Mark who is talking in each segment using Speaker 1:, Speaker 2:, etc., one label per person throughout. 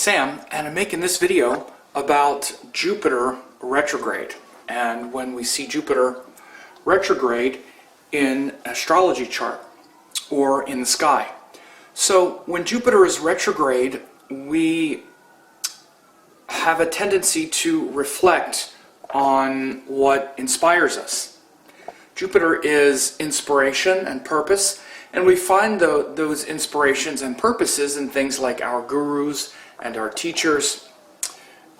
Speaker 1: Sam, and I'm making this video about Jupiter retrograde. And when we see Jupiter retrograde in an astrology chart or in the sky. So when Jupiter is retrograde, we have a tendency to reflect on what inspires us. Jupiter is inspiration and purpose, and we find those inspirations and purposes in things like our gurus and our teachers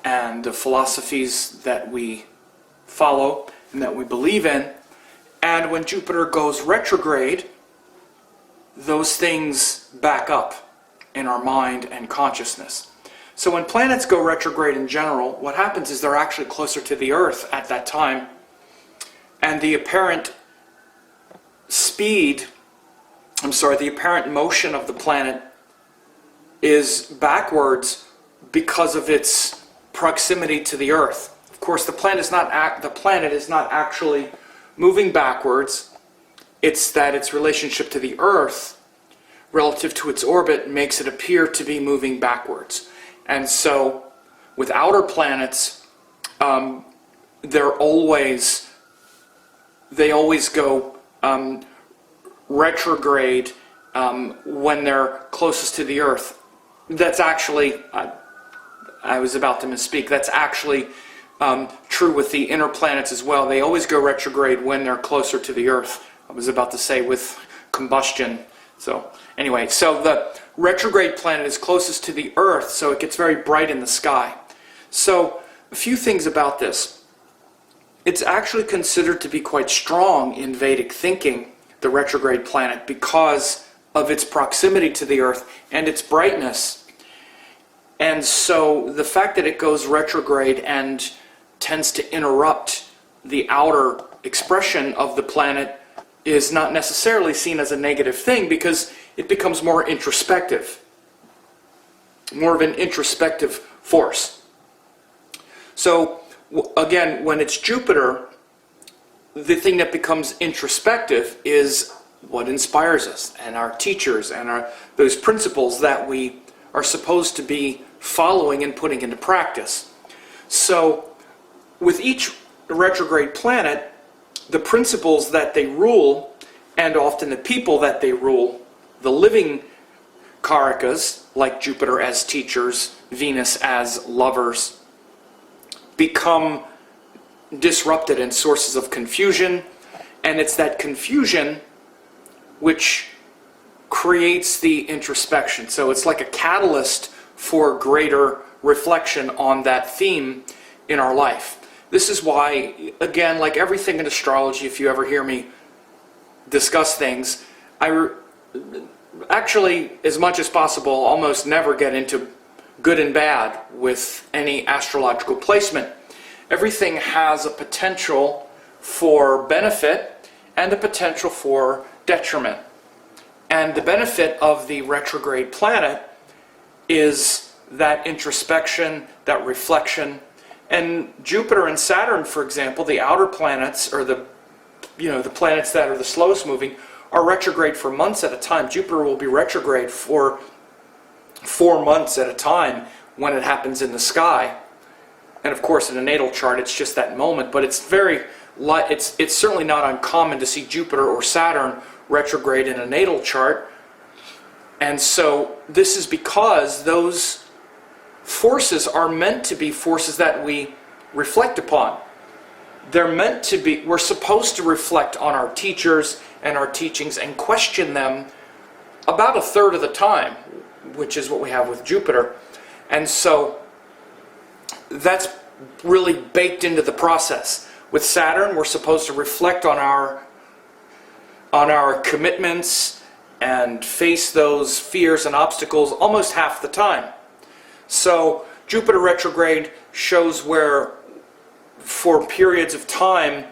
Speaker 1: and the philosophies that we follow and that we believe in. And when Jupiter goes retrograde, those things back up in our mind and consciousness. So when planets go retrograde in general, what happens is they're actually closer to the Earth at that time, and the apparent the apparent motion of the planet is backwards because of its proximity to the Earth. Of course, the planet is not actually moving backwards. It's that its relationship to the Earth relative to its orbit makes it appear to be moving backwards. And so with outer planets, they always go retrograde when they're closest to the Earth. That's actually, I was about to misspeak, that's actually true with the inner planets as well. They always go retrograde when they're closer to the Earth. I was about to say with combustion. So anyway, so the retrograde planet is closest to the Earth, so it gets very bright in the sky. So a few things about this. It's actually considered to be quite strong in Vedic thinking, the retrograde planet, because of its proximity to the Earth and its brightness. And so the fact that it goes retrograde and tends to interrupt the outer expression of the planet is not necessarily seen as a negative thing, because it becomes more introspective, more of an introspective force. So again, when it's Jupiter, the thing that becomes introspective is what inspires us and our teachers and those principles that we are supposed to be following and putting into practice. So with each retrograde planet, the principles that they rule, and often the people that they rule, the living karakas, like Jupiter as teachers, Venus as lovers, become disrupted and sources of confusion. And it's that confusion which creates the introspection. So it's like a catalyst for greater reflection on that theme in our life. This is why, again, like everything in astrology, if you ever hear me discuss things, I actually, as much as possible, almost never get into good and bad with any astrological placement. Everything has a potential for benefit and a potential for detriment. And the benefit of the retrograde planet is that introspection, that reflection. And Jupiter and Saturn, for example, the outer planets, or the planets that are the slowest moving, are retrograde for months at a time. Jupiter will be retrograde for 4 months at a time when it happens in the sky. And of course, in a natal chart, it's just that moment. But it's certainly not uncommon to see Jupiter or Saturn retrograde in a natal chart. And so this is because those forces are meant to be forces that we reflect upon. We're supposed to reflect on our teachers and our teachings and question them about a third of the time, which is what we have with Jupiter. And so that's really baked into the process. With Saturn, we're supposed to reflect on our commitments and face those fears and obstacles almost half the time. So Jupiter retrograde shows where, for periods of time,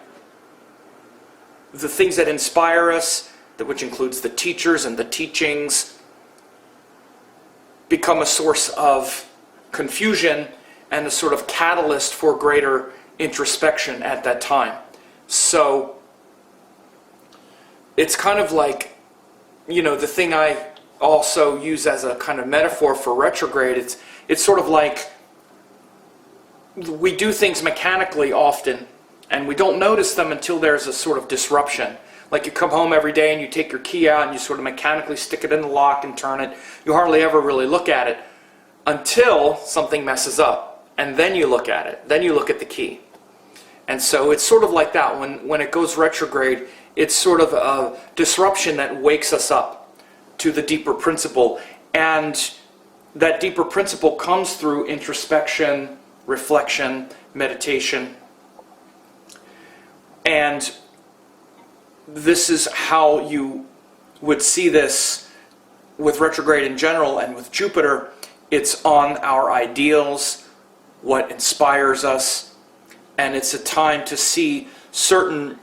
Speaker 1: the things that inspire us, which includes the teachers and the teachings, become a source of confusion and a sort of catalyst for greater introspection at that time. So it's kind of like, the thing I also use as a kind of metaphor for retrograde, it's sort of like we do things mechanically often, and we don't notice them until there's a sort of disruption. Like you come home every day and you take your key out and you sort of mechanically stick it in the lock and turn it. You hardly ever really look at it until something messes up. And then you look at it. Then you look at the key. And so it's sort of like that. When it goes retrograde, it's sort of a disruption that wakes us up to the deeper principle. And that deeper principle comes through introspection, reflection, meditation. And this is how you would see this with retrograde in general, and with Jupiter, it's on our ideals, what inspires us, and it's a time to see certain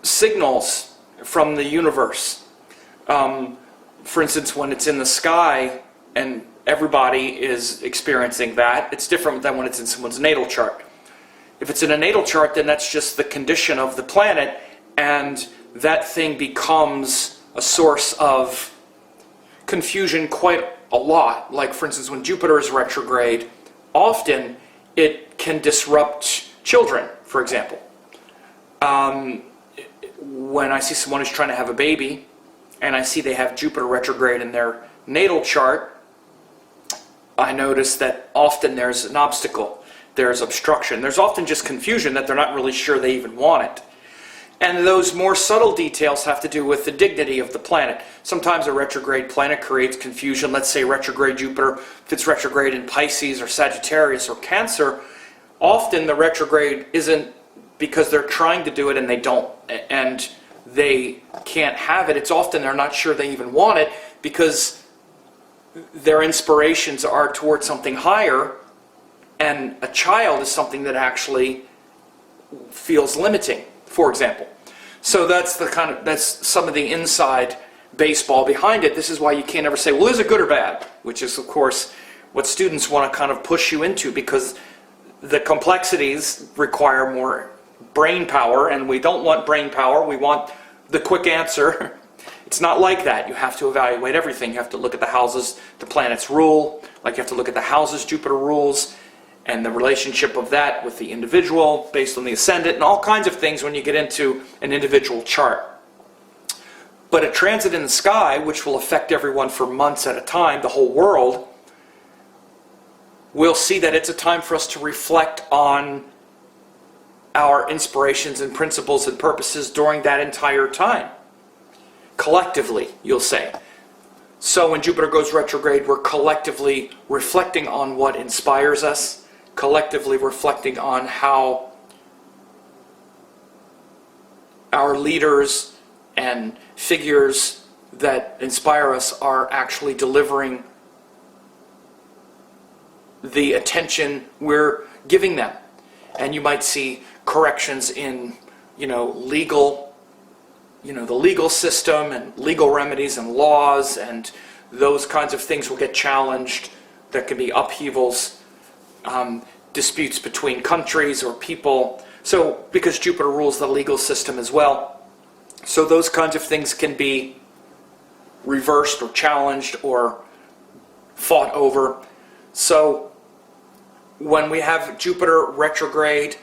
Speaker 1: signals from the universe. For instance, when it's in the sky and everybody is experiencing that, it's different than when it's in someone's natal chart. If it's in a natal chart, then that's just the condition of the planet, and that thing becomes a source of confusion quite a lot. Like, for instance, when Jupiter is retrograde, often it can disrupt children, for example. When I see someone who's trying to have a baby, and I see they have Jupiter retrograde in their natal chart, I notice that often there's an obstacle, there's obstruction, there's often just confusion that they're not really sure they even want it. And those more subtle details have to do with the dignity of the planet. Sometimes a retrograde planet creates confusion. Let's say retrograde Jupiter, if it's retrograde in Pisces or Sagittarius or Cancer, often the retrograde isn't because they're trying to do it and they don't, and they can't have it. It's often they're not sure they even want it because their inspirations are towards something higher, and a child is something that actually feels limiting, for example. So that's some of the inside baseball behind it. This is why you can't ever say, well, is it good or bad? Which is, of course, what students want to kind of push you into, because the complexities require more brain power, and we don't want brain power. We want the quick answer. It's not like that. You have to evaluate everything. You have to look at the houses the planets rule, like you have to look at the houses Jupiter rules, and the relationship of that with the individual based on the ascendant, and all kinds of things when you get into an individual chart. But a transit in the sky, which will affect everyone for months at a time, the whole world, we'll see that it's a time for us to reflect on our inspirations and principles and purposes during that entire time. Collectively, you'll say. So when Jupiter goes retrograde, we're collectively reflecting on what inspires us, collectively reflecting on how our leaders and figures that inspire us are actually delivering the attention we're giving them. And you might see corrections in, legal, the legal system and legal remedies and laws, and those kinds of things will get challenged. There can be upheavals, disputes between countries or people. So, because Jupiter rules the legal system as well, so those kinds of things can be reversed or challenged or fought over. So, when we have Jupiter retrograde,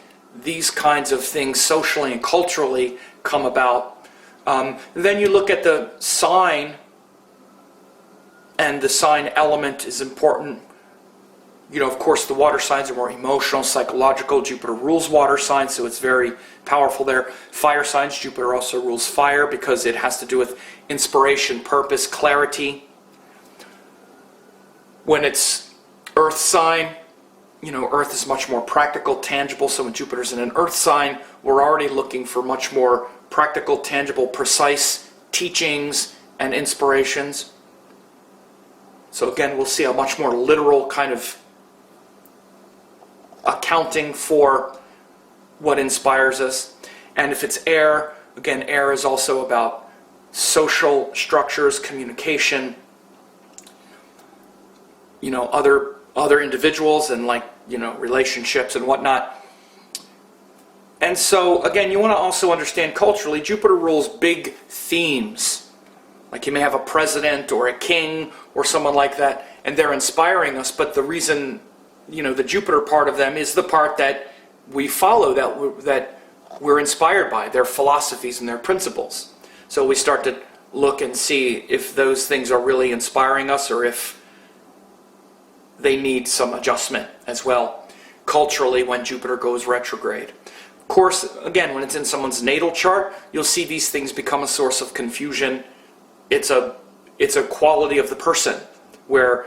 Speaker 1: these kinds of things socially and culturally come about. Then you look at the sign, and the sign element is important. Of course, the water signs are more emotional, psychological. Jupiter rules water signs, so it's very powerful there. Fire signs, Jupiter also rules fire because it has to do with inspiration, purpose, clarity. When it's earth sign, Earth is much more practical, tangible, so when Jupiter's in an Earth sign, we're already looking for much more practical, tangible, precise teachings and inspirations. So again, we'll see a much more literal kind of accounting for what inspires us. And if it's air, again, air is also about social structures, communication, other individuals and relationships and whatnot. And so again, you want to also understand culturally, Jupiter rules big themes. Like you may have a president or a king or someone like that, and they're inspiring us, but the reason, the Jupiter part of them is the part that we follow, that we're inspired by, their philosophies and their principles. So we start to look and see if those things are really inspiring us or if they need some adjustment as well, culturally, when Jupiter goes retrograde. Of course, again, when it's in someone's natal chart, you'll see these things become a source of confusion. It's a quality of the person where,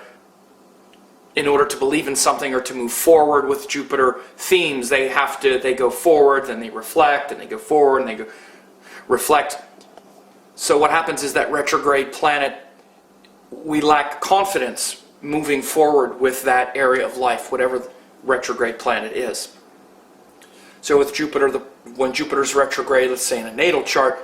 Speaker 1: in order to believe in something or to move forward with Jupiter themes, they go forward, then they reflect, and they go forward, and they go reflect. So what happens is that retrograde planet, we lack confidence moving forward with that area of life, whatever the retrograde planet is. So with Jupiter, when Jupiter's retrograde, let's say in a natal chart,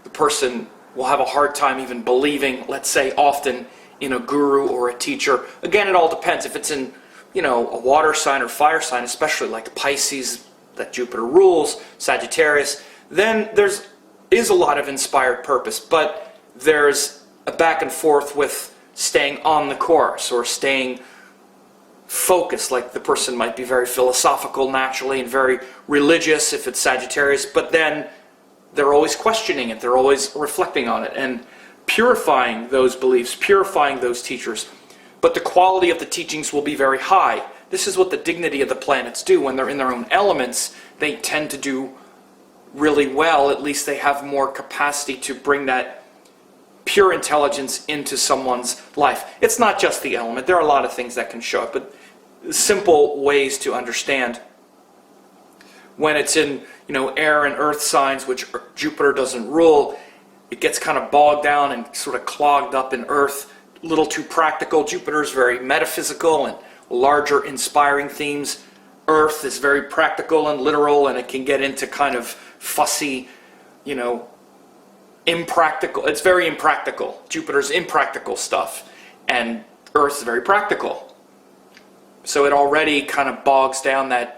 Speaker 1: the person will have a hard time even believing, let's say often, in a guru or a teacher. Again, it all depends. If it's in, a water sign or fire sign, especially like Pisces that Jupiter rules, Sagittarius, then is a lot of inspired purpose, but there's a back and forth with staying on the course or staying focused. Like the person might be very philosophical naturally and very religious if it's Sagittarius, but then they're always questioning it, they're always reflecting on it and purifying those beliefs, purifying those teachers. But the quality of the teachings will be very high. This is what the dignity of the planets do. When they're in their own elements, they tend to do really well. At least they have more capacity to bring that pure intelligence into someone's life. It's not just the element. There are a lot of things that can show up, but simple ways to understand. When it's in, air and earth signs, which Jupiter doesn't rule, it gets kind of bogged down and sort of clogged up in earth, a little too practical. Jupiter is very metaphysical and larger, inspiring themes. Earth is very practical and literal, and it can get into kind of fussy, impractical. It's very impractical. Jupiter's impractical stuff, and Earth is very practical. So it already kind of bogs down that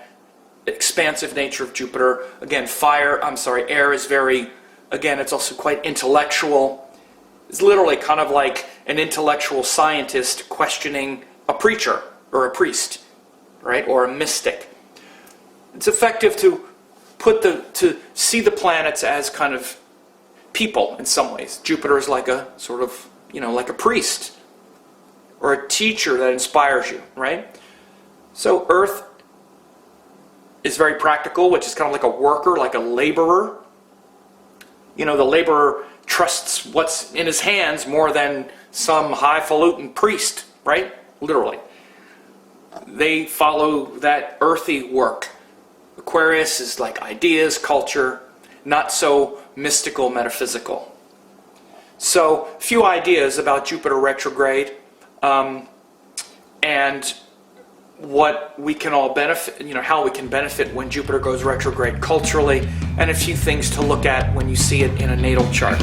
Speaker 1: expansive nature of Jupiter. Again, air is very, again, it's also quite intellectual. It's literally kind of like an intellectual scientist questioning a preacher or a priest, right? Or a mystic. It's effective to see the planets as kind of people in some ways. Jupiter is like a sort of, like a priest or a teacher that inspires you, right? So Earth is very practical, which is kind of like a worker, like a laborer. The laborer trusts what's in his hands more than some highfalutin priest, right? Literally. They follow that earthy work. Aquarius is like ideas, culture, not so mystical, metaphysical. So, a few ideas about Jupiter retrograde, and what we can all benefit, how we can benefit when Jupiter goes retrograde culturally, and a few things to look at when you see it in a natal chart.